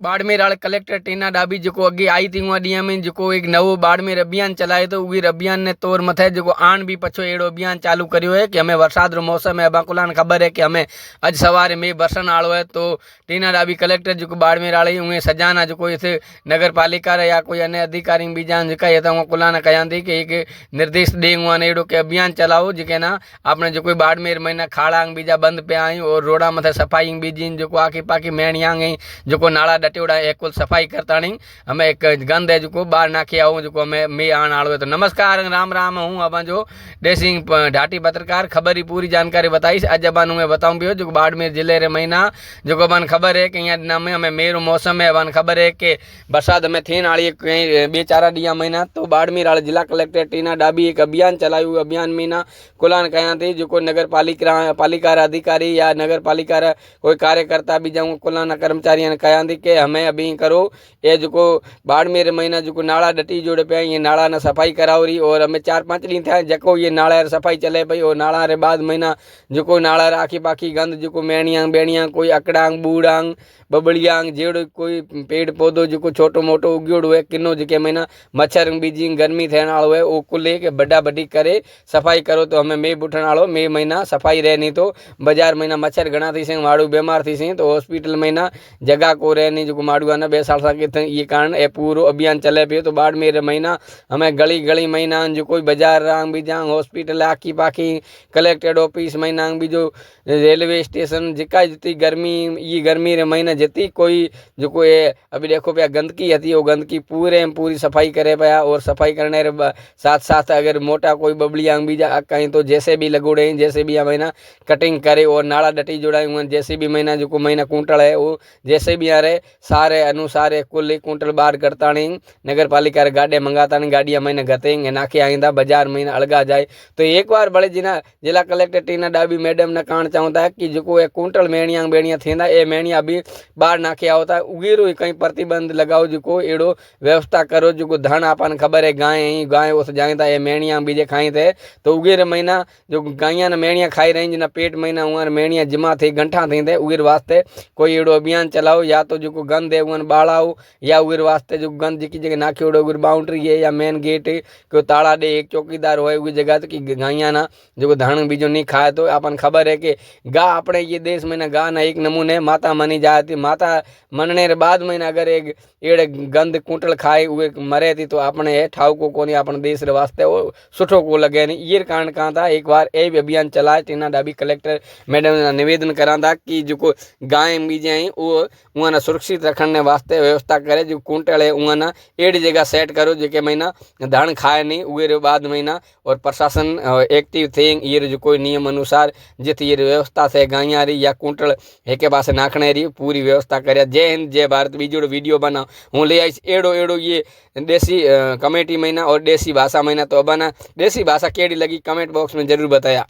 बाड़मेर वाले कलेक्टर टीना डाबी जो अगे आई थी उहा ॾींहं में जो एक नवो बाड़मेर अभियान चलाए तो उहे अभियान ने तौर मथे जो आन भी पछो एड़ो अभियान चालू करियो है कि हमें वरसाद रो मौसम है। अबाकुलान खबर है कि हमें अज सवारे में बरसन आलो है। तो टीना डाबी कलेक्टर जो बाड़मेर वाले उहे सजाना जो इसे नगर पालिका या कोई अन्य अधिकारी बीजान जो है तो कुलाना कयां थी कि एक निर्देश दे हुआ ने एड़ो के अभियान चलाओ जिके ना आपने जो कोई बाड़मेर महीना खाड़ांग बीजा बंद पे आई और रोडा मथे सफाई बीजी जो आखी पाखी मेणियांग जो नाला डटेड़ा एक कुल सफाई करता नहीं हमें एक गंद है जो बाहर नाखी आऊँ जो हमें मे आण आड़ो है। तो नमस्कार राम राम हूँ अब जो देसिंग ढाटी पत्रकार खबर ही पूरी जानकारी बताई अज अबान मैं बताऊँ भी जो बाड़मेर जिले रे महीना जो अबान खबर है कि यहाँ में हमें मेरू मौसम है। अबान खबर है कि बरसात हमें थी आड़ी कहीं 2-4 ॾींहं महीना। तो बाड़मेर वाले जिला कलेक्टर टीना डाबी एक अभियान चलायु अभियान महीना कुलान कयां थी जो नगर पालिका अधिकारी या नगर पालिका कोई कार्यकर्ता भी जाऊँ कुलाना कर्मचारी ने कयां थी कि हमें अभी करो ये जो बाड़मेर महीना जो नाला डटी जोड़े पे ये नाला ने सफाई कराओ रही और हमें 4-5 ॾींहं थे जको ये नाला सफाई चले पई और नाला रे बाद महीना जो नाला आखी पाखी गंद जो मेणियांग बेणियांग कोई अकड़ांग बूढ़ांग बबड़ियांग जेड़ो कोई पेड़ पौधो जो छोटो मोटो उगियोड़ो है किनो जो महीना मच्छर बीजी गर्मी थियण वालो है वो कुल के बड़ा बड़ी करे सफाई करो। तो हमें मे बुठण वालो मे महीना सफाई रहे नहीं तो बाजार महीना मच्छर घना थी सही माड़ू बीमार थी सही तो हॉस्पिटल महीना जगह को रहे नहीं जो माड़ू आना 2 साल के ये कारण ये पूरा अभियान चले पे। तो बाड़मेर महीना हमें गली गली महीना जो कोई बाजार रांग बीजांग हॉस्पिटल आखी पाखी कलेक्टेड ऑफिस महीना भी जो रेलवे स्टेशन जिका जितनी गर्मी ये गर्मी रे महीना जितनी कोई जो कोई अभी देखो पे गंदगी थी वो गंदगी पूरी सफाई करे पाया और सफाई करने रे साथ साथ अगर मोटा कोई बबलियांग बीजा कहीं तो जैसे भी लगोड़े जैसे भी महीना कटिंग करे और नाला डटी जोड़ाई हुआ जैसे भी महीना जो महीना कुंटल है वो जैसे भी आ रहे सारे अनुसार कुल कुंटल बार करता नहीं नगर पालिका गाड़े मंगाता नहीं गाड़िया महीने गतेंगे नाखे आईंदा बाजार महीना अलगा जाए। तो एक बार बड़े जिला कलेक्टर टीना डाबी मैडम ने कहना चाहता है कि जो एक कुंटल मेणिया बेणिया थींदा ए मेणिया भी बाहर नाखे आवता उगीरो कहीं प्रतिबंध लगाओ जो एड़ो व्यवस्था करो जो धन आपन खबर है गाय उस जाता ये मेणिया बीजे खाई थे तो उगेर महीना जो गाइया ने मेणिया खाई रही जिना पेट महीना उन मेणिया जमा थी गंठा थी थे उगेर वास्ते कोई एड़ो अभियान चलाओ या तो जो गंद है उन बाड़ाओ या उगेर वास्ते जो गंद जी जगह नाखे उगेर बाउंड्री है या मेन गेट को ताड़ा दे एक चौकीदार हो उगी जगह तो कि गाइया ना जो धन बीजो नहीं खाए। तो अपन खबर है कि गा अपने ये देश में ना गा ना एक नमूने माता मनी जाती माता मनने रे बाद में अगर एक एड़े गंद कुंटल खाए हुए मरे थी तो अपने ठाव को कोनी अपन देश रे वास्ते वो सुठो को लगे नहीं। ये कारण कहा था एक बार ये भी अभियान चलाए टीना डाबी कलेक्टर मैडम ने निवेदन करा था कि जो गाय बीजे हैं वो उन्हें सुरक्षित रखने वास्ते व्यवस्था करे जो कुंटल है उन्हें एड़ी जगह सेट करो जो महीना धान खाए नहीं उगे बाद महीना और प्रशासन एक्टिव थे ये जो कोई नियम अनुसार जितनी ये व्यवस्था से गाइया रही या कुंटल एक पास नाखने रही पूरी व्यवस्था करे। जय हिंद जय भारत। बीजो वीडियो बना हूँ ले आईश एड़ो एड़ो ये देसी कमेटी महीना और देसी भाषा महीना। तो अब देसी भाषा केड़ी लगी कमेंट बॉक्स में जरूर बताया।